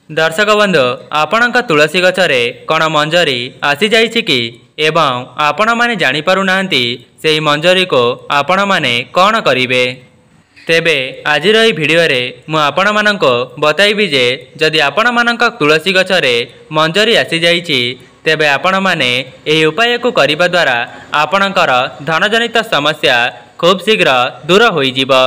दर्शक बंधु आपणक तुलसी गछरे कौन मंजरी आसी जाइछि कि एवं आपण माने जानि पारु नाहंती सेही मंजरी को आपण माने कौन करिवे। तेबे आज भिडियो रे मु आपण माननको बताइबी जे जदि आपण मानक तुलसी गछरे मंजरी आसी जाइछि तेबे आपण माने एही उपाय को करिबा द्वारा आपणकर धनजनित समस्या खूब शीघ्र दूर होई जिवो।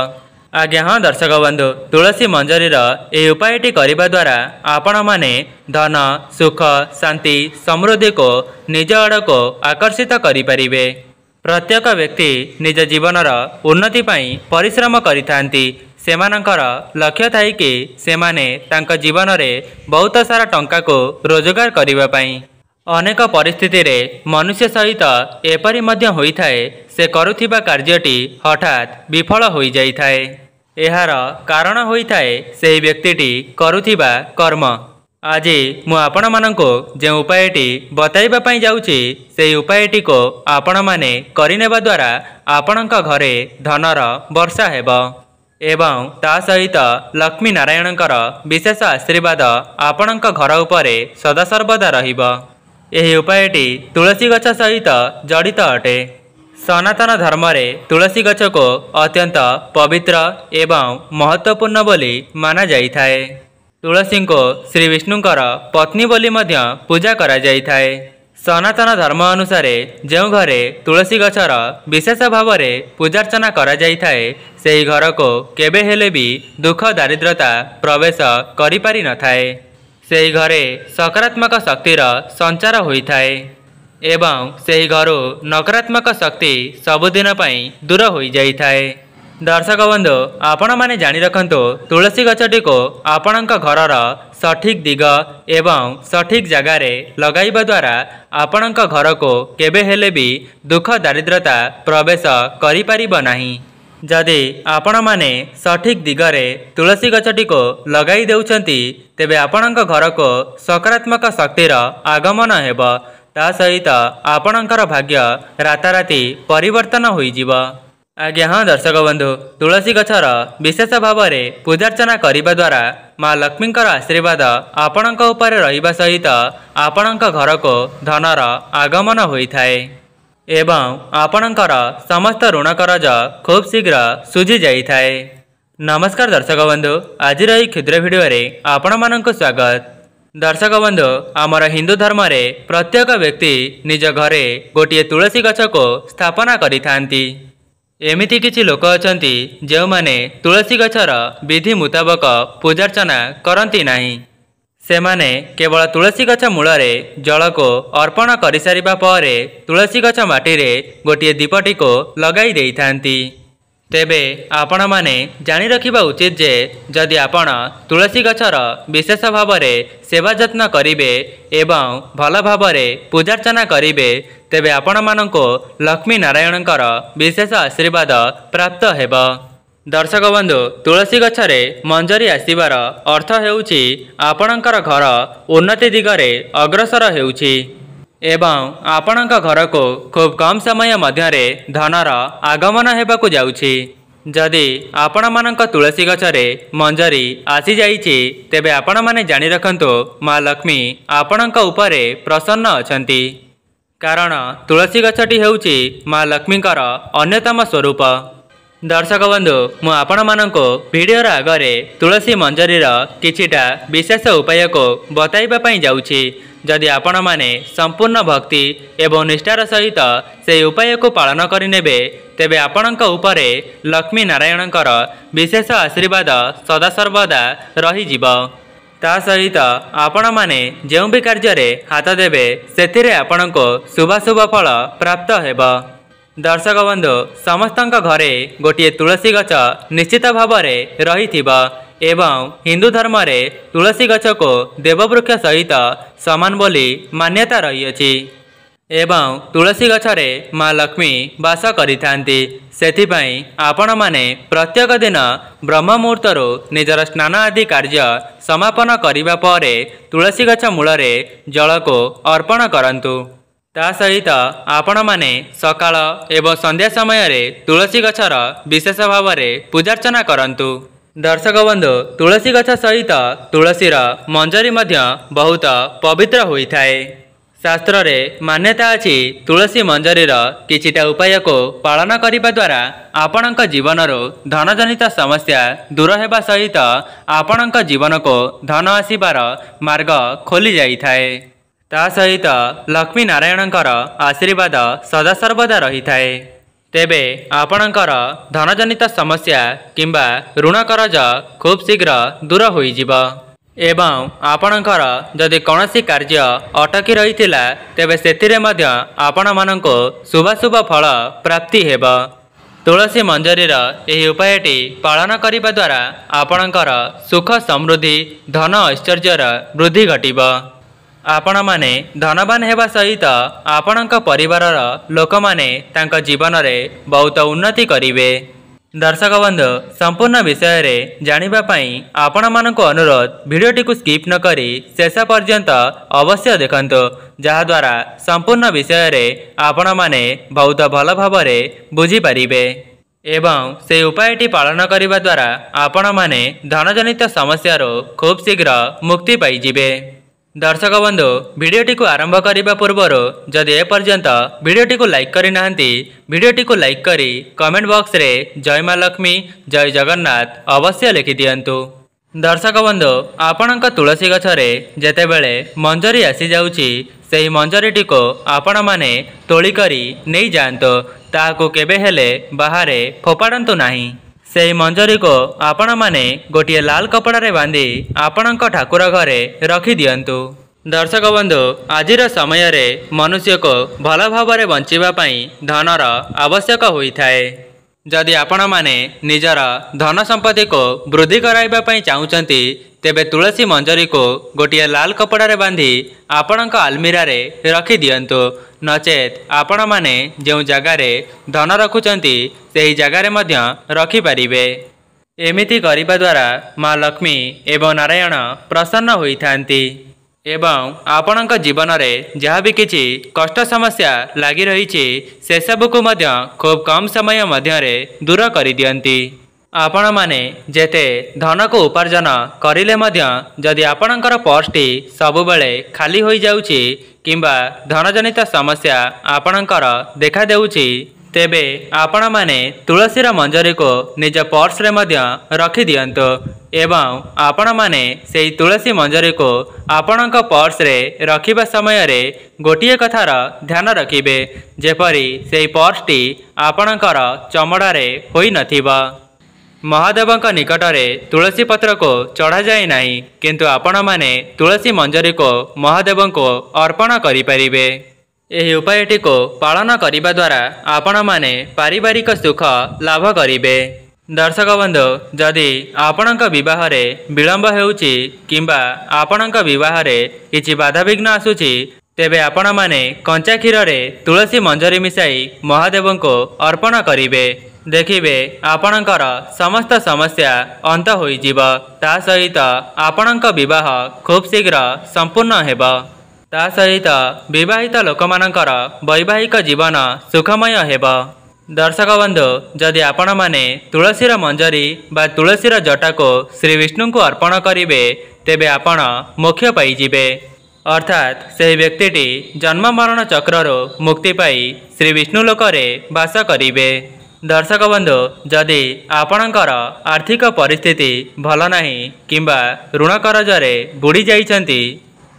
आज्ञा हाँ दर्शक बंधु तुलसी मंजरीर यह उपायटी करने द्वारा आपण माने धन सुख शांति समृद्धि को निज आड़ को आकर्षित करें। प्रत्येक व्यक्ति निज जीवनर उन्नति पाई परिश्रम करिथांती। सेमानंकर लक्ष्य थाई कि सेमाने तांक जीवन रे बहुत सारा टंका को रोजगार करिबा पाई। अनेक परिस्थिति रे मनुष्य सहित एपरी मध्य होई थाए से करुथिबा कार्यटी हठात विफल होई जाई थाए। एहार कारण होई थाए सेही व्यक्तिटी करुथिबा कर्म। आज मु आपण माननको जे उपायटी बताइबा पई जाउछि सेही उपायटी को आपण माने करिनेबा द्वारा आपणक घरे धनर वर्षा हेबो एवं ता सहित लक्ष्मी नारायणकर विशेष आशीर्वाद आपणक घर उपरे सदा सर्वदा रहिबो। यही उपायटी तुलसी गछ सहित जड़ित अटे। सनातन धर्म रे तुलसी गछ को अत्यंत पवित्र एवं महत्वपूर्ण बोली माना जाई थाए। तुलसी को श्री विष्णुंकर पत्नी बोली मध्य पूजा करा जाई थाए। सनातन धर्म अनुसार जो घरे तुलसी गछर विशेष भाव में पूजार्चना करा जाई थाए सेही घर को केबे हेले भी दुख दारिद्रता प्रवेश करि पारि न थाए। सेही घरे सकारात्मक शक्तिर संचार होता है एवं सेही घरु नकारात्मक शक्ति सबुदिन पई दूर हो जाए। दर्शक बंधु आपण माने जानी रखंतु तुलसी गछटी को आपणक घरर सठिक दिग एवं सठिक जगार लगाइबा द्वारा आपणक घर को केबे हेले भी दुख दारिद्रता प्रवेश करि पारिबो नाही। जदि आपण माने सठिक दिगरे तुलसी गछटी को लगाई देउछंती तेबे आपणक घर को सकारात्मक शक्तिर आगमन हेबो। ता सहित आपणकर भाग्य राताराती परिवर्तन होई जिवो। आज्ञा हाँ दर्शक बंधु तुलसी गछर विशेष भाव में पूजार्चना करने द्वारा माँ लक्ष्मींकर आशीर्वाद आपणक उपरे रहिबा सहित आपणक घर को धनर आगमन होता है एवं आपणकर समस्त ऋण करज खूब शीघ्र सुझी जाए। नमस्कार दर्शक बंधु आज क्षुद्र भिडियो रे आपण मानक स्वागत। दर्शक बंधु आमर हिंदू धर्म रे प्रत्येक व्यक्ति निज घरे गोटे तुलसी गछ को स्थापना करिथांती। एमिति किछि लोक अछंती जो माने तुलसी गछर विधि मुताबक पूजार्चना करंती नाही। सेमाने केवल तुलसी गछ मूलरे जल को अर्पण करि सारिबा परे तुलसी गछ माटी रे गोटे दीपटी को लगाई देई थांती। तेबे आपण माने जानि रखिबा उचित जे जदि आपण तुलसी गछर विशेष भाव में सेवा जत्न करिवे एवं भल भाव में पूजार्चना करिवे तेबे आपण माननको लक्ष्मी नारायणकर विशेष आशीर्वाद प्राप्त हेबो। दर्शक बंधु तुलसी गछरे मंजरी आसीबार अर्थ हेउछि आपणकर घर उन्नति दिगरे अग्रसर हेउछि एवं आपणक घर को खूब कम समय मध्यरे धनर आगमन हेबाकु जाउछि। जदि आपण मानक तुलसी गछरे मंजरी आसी जाइछि तेबे आपण माने जानि रखंतु माँ लक्ष्मी आपणक उपरे प्रसन्न अछंती। कारण तुलसी गछटी हेउछि माँ लक्ष्मींकर अन्यतम स्वरूप। दर्शक बंधु मु आपण मानको भिडियोर आगरे तुलसी मंजरीर किछिटा विशेष उपाय को बताइबा पई जाउछि। जदि आपण माने संपूर्ण भक्ति एवं निष्ठार सहित से उपाय को पालन करिनेबे तेबे आपणक उपरे लक्ष्मी नारायणकर विशेष आशीर्वाद सदा सर्वदा रही जिवो। ता सहित आपण माने जो भी कार्य हाथ देबे सेथिरे आपणको शुभाशुभ फल प्राप्त हेबो। दर्शक बंधु समस्तंक घरे गोटे तुलसी गछ निश्चित भाव में रही एवं हिंदू धर्म रे तुलसी गछ को देववृक्ष सहित समान बोली मान्यता रही अछि एवं तुलसी गछरे माँ लक्ष्मी वास करिथांती। सेथिपाई आपण माने प्रत्येक दिन ब्रह्म मुहूर्तरु निजर स्नान आदि कार्य समापन करिबा परे तुलसी गछ मूलरे जल को अर्पण करंतु। ता सहित आपण माने सकाळ एवं संध्या समय रे तुलसी गछर विशेष भाव में पूजार्चना करंतु। दर्शक बंधु तुलसी गछ सहित तुलसीर मंजरी मध्य बहुत पवित्र होता है। शास्त्र रे मान्यता अछि तुलसी मंजरीर किछिटा उपाय को पालन करने द्वारा आपणक जीवन धन जनित समस्या दूर होगा सहित आपणक जीवन को धन आसीबार मार्ग खोली जाइए। ता सहित लक्ष्मी नारायणकर आशीर्वाद सदासर्वदा रही थाए। तेबे आपणकर धन जनित समस्या किंबा ऋण करज खूब शीघ्र दूर होइजिब एवं आपणकर जदि कौनसी कार्य अटकी रही तेबे सेतिरे मध्य आपण माननको शुभाशुभ फल प्राप्ति हेब। तुलसी मंजरीर एही उपायटी पालन करिबा द्वारा आपणकर सुख समृद्धि धन ऐश्वर्यर वृद्धि घटिब। आपण माने धनवान हेबा सहित आपणक परिवारर लोक माने तांका जीवन रे बहुत उन्नति करिवे। दर्शक बंधु संपूर्ण विषय रे जानिबा पई आपण मानको अनुरोध वीडियोटी को स्किप न करी शेष पर्यंत अवश्य देखंतु, जहा द्वारा संपूर्ण विषय रे आपण माने बहुत भल भाबरे बुझी परिबे एवं से उपायटी पालन करिबा द्वारा आपण माने धन जनित समस्यारो खूब शीघ्र मुक्ति पाई जिबे। दर्शक बंधु वीडियोटी को आरंभ करने पूर्वर जदि एपर्यंत वीडियोटी को लाइक करि नाहंती वीडियोटी को लाइक करी कमेंट बॉक्स रे जय मां लक्ष्मी जय जगन्नाथ अवश्य लिखि दियंतु। दर्शक बंधु आपणक तुलसी गछरे जेतेबेले मंजरी आसी जाउची सेही मंजरीटी को आपण माने तोली करी नहीं जांतो, ताहाको केबे हेले बाहरे फोपाडंतु नाही। सेही मंजरी को आपण माने गोटिए लाल कपड़ा रे बांधी आपणक ठाकुर घरे रखी दियंतु। दर्शक बंधु आजिर समय रे मनुष्य को भल भावरे बंचिबा पई धनर आवश्यक होइथाए। जदि आपण माने निजर धन संपत्ति को वृद्धि कराइबा पई चाहुचंती तेबे तुलसी मंजरी को गोटिए लाल कपड़ा रे बांधी आपणक आलमीरा रे रखी दियंतु। नचेत आपण माने जो जगार धन रखुचंती सेही जगार मध्य रखी पारिबे। एमिति करिबा द्वारा मां लक्ष्मी एवं नारायण प्रसन्न होइथांती एवं आपणक जीवन रे जहाँ भी किछि कष्ट समस्या लागी रही से सबको मध्य खूब कम समय मध्य रे दूर करि दियंती। आपण माने जेते धन को उपार्जन करिले मध्य जदि आपणकर पर्सटी सबुबेले खाली होई जाउची किंबा धन जनित समस्या आपणकर देखा देउची तेबे आपण माने तुलसीर मंजरी को निज पर्स रे मध्य रखी दियंतु एवं आपण माने सेही तुलसी मंजरी को आपणक पर्स रे रखिबा समय रे गोटिए कथार ध्यान रखिबे जेपरी सेही पर्सटी आपणकर चमड़ा रे होई नथिबा। महादेवंक निकट रे तुलसी पत्र को चढ़ा जाए नहीं, किंतु आपण माने तुलसी मंजरी को महादेव को अर्पण करि परिबे। एही उपायटी को पालन करिबा द्वारा आपण माने पारिवारिक सुख लाभ करिबे। दर्शक बंधु जदि आपणक विवाह रे विलंब हेउची किंबा आपणक विवाह रे किछि बाधा विघ्न आसुची तेबे आपण माने कंचा क्षीर रे तुलसी मंजरी मिसाई महादेव को अर्पण करिबे। देखिबे आपणकर समस्त समस्या अंत होइजिब। ता सहित आपणक विवाह खूब शीघ्र संपूर्ण हेब। ता सहित विवाहित लोकमानकर वैवाहिक जीवन सुखमय हेब। दर्शक बंधु जदि आपण माने तुलसीर मंजरी बा तुलसीर जटा को श्री विष्णु को अर्पण करिवे तेबे आपण मोक्ष पाइजिबे, अर्थात से व्यक्तिटी जन्म मरण चक्ररो मुक्ति पाई श्री विष्णु लोकरे वास करिवे। दर्शक बंधु जदि आपणकर आर्थिक परिस्थिति भल नाही किंबा ऋण करजरे बुड़ी जाइछंती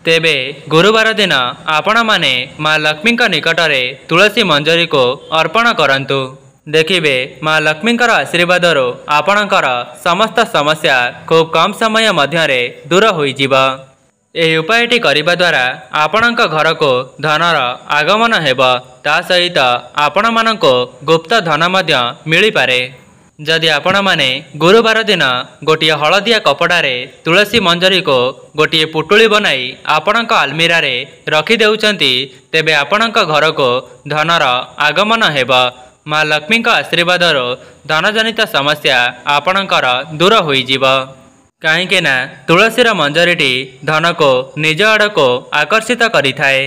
तेबे गुरुवार दिन आपण माने मां लक्ष्मी निकट रे तुलसी मंजरी को अर्पण करंतु। देखिबे मां लक्ष्मीकर आशीर्वादरो आपणकर समस्त समस्या खूब कम समय मध्य रे दूर होइजिब। एही उपायटी करिबा द्वारा आपणक घर को धनर आगमन हेब। ता सहित आपण मानको गुप्त धन मध्य मिली पारे। जदि आपण माने गुरुवार दिन गोटिए हलदिया कपड़ा रे तुलसी मंजरी को गोटिए पुटुली बनाई आपणक आलमीरा रे रखी देउचंती तेबे आपणक घर को धनर आगमन हेब। मां लक्ष्मी आशीर्वादरो धन जनित समस्या आपणकर दूर होइजिब। कहीं ना तुलसीर मंजरीटी धन को निज आड़ को आकर्षित करिथाए।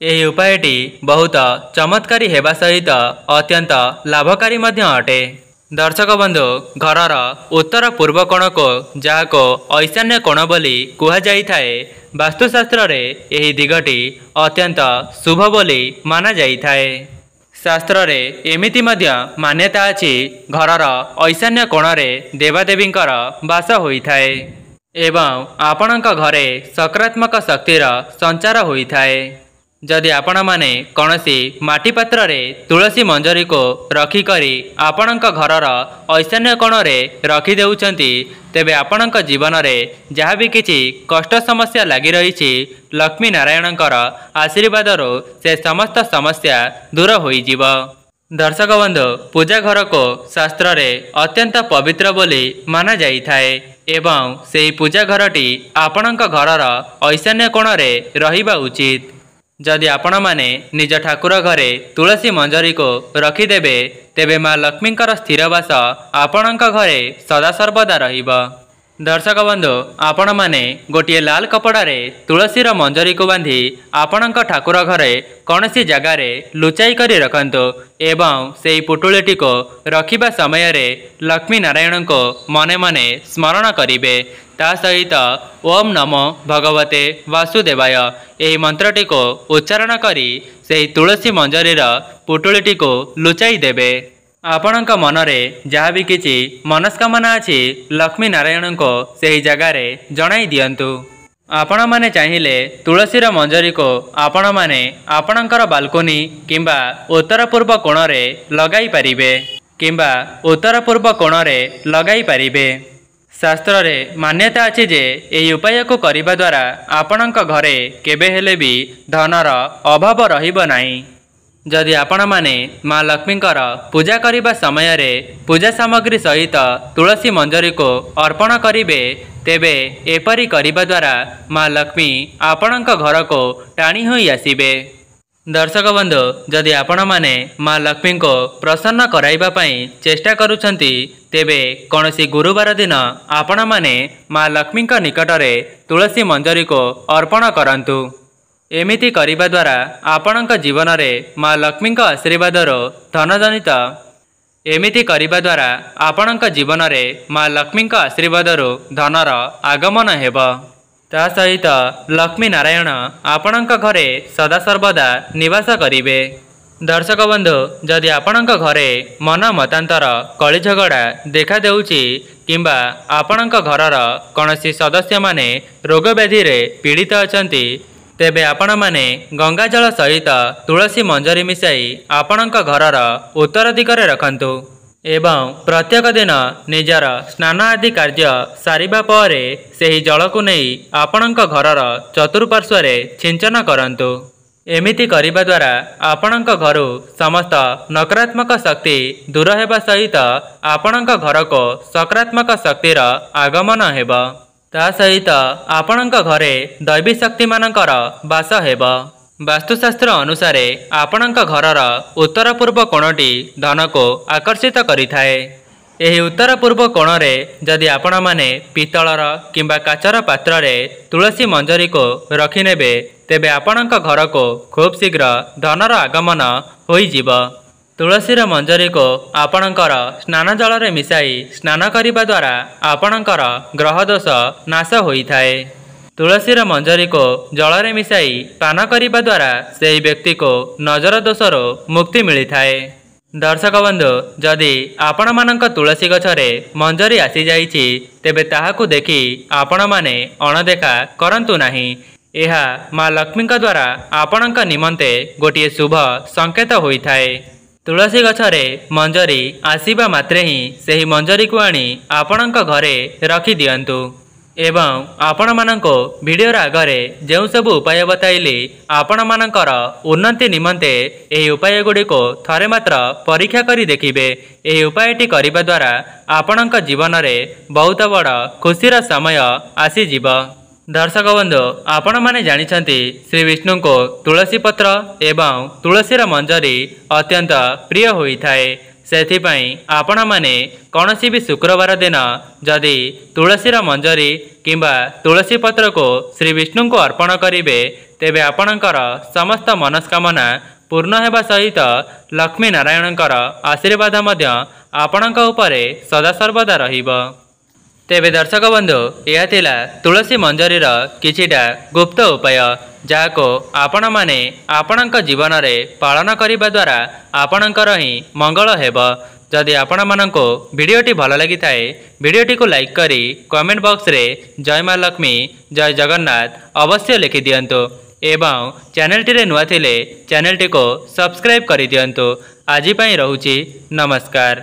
यही उपायटी बहुत चमत्कारी हेबा सहित अत्यंत लाभकारी मध्य अटे। दर्शक बंधु घरर उत्तर पूर्व कोण को जहाँ ऐशान्य कोण बोली कुहाଯାଇଥାଏ वास्तुशास्त्र रे एही दिगटी अत्यंत शुभ बोली माना जाइଥାଏ। शास्त्र रे एमिति मध्य मान्यता अछि घरर ऐशान्य कोण रे देवादेवींकर वास होइଥାଏ एवं आपणक घरे सकारात्मक शक्तिर संचार होइଥାଏ। जदि आपण माने कौनसी माटी पात्र रे तुलसी मंजरी को रखिकरी आपणक घरर ऐशान्य कोण रे रखि देउचंती तेबे आपणक जीवन रे जहाँ भी किछि कष्ट समस्या लगी रही लक्ष्मी नारायणकर आशीर्वाद से समस्त समस्या दूर होई जीव। दर्शक बंधु पूजा घर को शास्त्र रे अत्यंत पवित्र बोली माना जाइଥାଏ एवं सेही पूजा घरटी आपणक घरर ऐशान्य कोण रे रहिबा उचित। जदि आपण माने निज ठाकुर घरे तुलसी मंजरी को रखिदेबे तेबे माँ लक्ष्मींकर स्थिरवास आपणक घरे सदासर्वदा रहिब। दर्शक बंधु आपण माने गोटे लाल कपड़ा रे तुलसीर मंजरी को बांधी आपणक ठाकुर घरे कौनसी जगार लुचाई करी रखंतु एवं सेही पुटुलीटी को रखिबा समय रे लक्ष्मी नारायण को मने मने स्मरण करिवे। ता सहित ओम नमो भगवते वासुदेवाय यही मंत्रटी को उच्चारण करी सेही तुलसी मंजरीर पुटुलीटी को लुचाई देबे। आपणक मनरे जहाँ भी किछि मनस्कामना अछि लक्ष्मी नारायण को सेही जगार जणाई दियंतु। आपण माने चाहिए तुलसीर मंजरी को आपण माने आपणकर बालकोनी किंबा उत्तर पूर्व कोण रे लगाई पारिबे किंबा उत्तर पूर्व कोण रे लगाई पारिबे। शास्त्र रे मान्यता अछि जे एही उपाय को करिबा द्वारा आपणक घरे केबे हेले भी धनर अभाव रहिबो नाही। जदि आपण माने माँ लक्ष्मींकर पूजा करिबा समय रे पूजा सामग्री सहित तुलसी मंजरी को अर्पण करिबे तेबे एपरी करिबा द्वारा माँ लक्ष्मी आपणक घर को टाणी होई आसिबे। दर्शक बंधु जदि आपण माने माँ लक्ष्मी को प्रसन्न कराइबा पई चेष्टा करूछंती तेबे कौनसी गुरुवार दिन आपण माने माँ लक्ष्मी निकट रे तुलसी मंजरी को अर्पण करंतु। एमिति करिबा द्वारा आपणक जीवन रे माँ लक्ष्मी आशीर्वाद धनजनित एमिति करिबा द्वारा आपणक जीवन रे माँ लक्ष्मी आशीर्वाद धनर आगमन हेब। ता सहित लक्ष्मी नारायण आपणक घरे सदासर्वदा निवास करिवे। दर्शक बंधु जदि आपणक घरे मन मतांतर कली झगड़ा देखा देउची किंबा आपणक घरर कौनसी सदस्य माने रोग व्याधि रे पीड़ित अछंती तेबे आपण माने गंगा जल सहित तुलसी मंजरी मिसाई आपणक घरर उत्तर दिगरे रखंतु एवं प्रत्येक दिन निजर स्नान आदि कार्य सारिबा परे सेही जल को नहीं आपणक घरर चतुर्पार्श्वरे सिंचन करंतु। एमिति करिबा द्वारा आपणक घरु समस्त नकारात्मक शक्ति दूर हेबा सहित आपणक घर को सकारात्मक शक्तिर आगमन हेब। ता सहित आपणक घरे दैवी शक्ति मानकर वास हेब। वास्तुशास्त्र अनुसार आपणक घरर उत्तर पूर्व कोणटी धन को आकर्षित करिथाए। एही उत्तर पूर्व कोण रे जदि आपण माने पितलर किंबा काचर पात्र रे तुलसी मंजरी को रखिनेबे तेबे आपणक घर को खूब शीघ्र धनर आगमन होई जीव। तुलसीर मंजरी को आपणकर स्नान जल रे मिसाई स्नान करिबा द्वारा आपणकर ग्रह दोष नाश होइथाए। तुलसीर मंजरी को जल रे मिसाई पान करिबा द्वारा सेही व्यक्ति को नजर दोषर मुक्ति मिलिथाए। दर्शक बंधु जदि आपण मानक तुलसी गछरे मंजरी आसी जाइछि तेबे ताहाकु देखि आपण माने अणदेखा करंतु नाही। एहा माँ लक्ष्मी द्वारा आपणक निमंते गोटे शुभ संकेत होइथाए। तुलसी गछरे मंजरी आसीबा मात्रे ही सेही मंजरी को आनी आपणक घरे रखि दियंतु एवं आपण मानको वीडियो आगरे जो सब उपाय बताइली आपण मानकर उन्नति निमंते एही उपाय गुडी को थरे मात्र परीक्षा करी देखिबे। एही उपायटी करिबा द्वारा आपणक जीवन रे बहुत बड़ खुशीर समय आसी जीव। दर्शक बंधु आपण माने जानिछंती श्री विष्णु को तुलसी पत्र एवं तुलसीर मंजरी अत्यंत प्रिय होइथाए। सेथिपाई आपण माने कौनसी भी शुक्रवार दिन जदि तुलसीर मंजरी किंबा तुलसी पत्र को श्री विष्णु को अर्पण करिवे तेबे आपणकर समस्त मनस्कामना ପୂର୍ଣ୍ଣ ହେବା ସହିତ ଲକ୍ଷ୍ମୀ ନାରାୟଣଙ୍କର ଆଶୀର୍ବାଦ ମଧ୍ୟ ଆପଣଙ୍କ ଉପରେ ସଦାସର୍ବଦା ରହିବ। ତେବେ ଦର୍ଶକ ବନ୍ଧୁ, ଏହା ଥିଲା ତୁଳସୀ ମଞ୍ଜରୀର କିଛିଟା ଗୁପ୍ତ ଉପାୟ, ଯାହାକୁ ଆପଣମାନେ ଆପଣଙ୍କ ଜୀବନରେ ପାଳନ କରିବା ଦ୍ୱାରା ଆପଣଙ୍କର ହିଁ ମଙ୍ଗଳ ହେବ। ଯଦି ଆପଣମାନଙ୍କୁ ଭିଡ଼ିଓଟି ଭଲ ଲାଗିଥାଏ, ଭିଡ଼ିଓଟିକୁ ଲାଇକ୍ କରି କମେଣ୍ଟ ବକ୍ସରେ ଜୟ ମା ଲକ୍ଷ୍ମୀ, ଜୟ ଜଗନ୍ନାଥ ଅବଶ୍ୟ ଲେଖିଦିଅନ୍ତୁ ଏବଂ ଚ୍ୟାନେଲଟିରେ ନୂଆ ଥିଲେ ଚ୍ୟାନେଲଟିକୁ ସବସ୍କ୍ରାଇବ୍ କରିଦିଅନ୍ତୁ। ଆଜି ପାଇଁ ରହୁଛି, ନମସ୍କାର।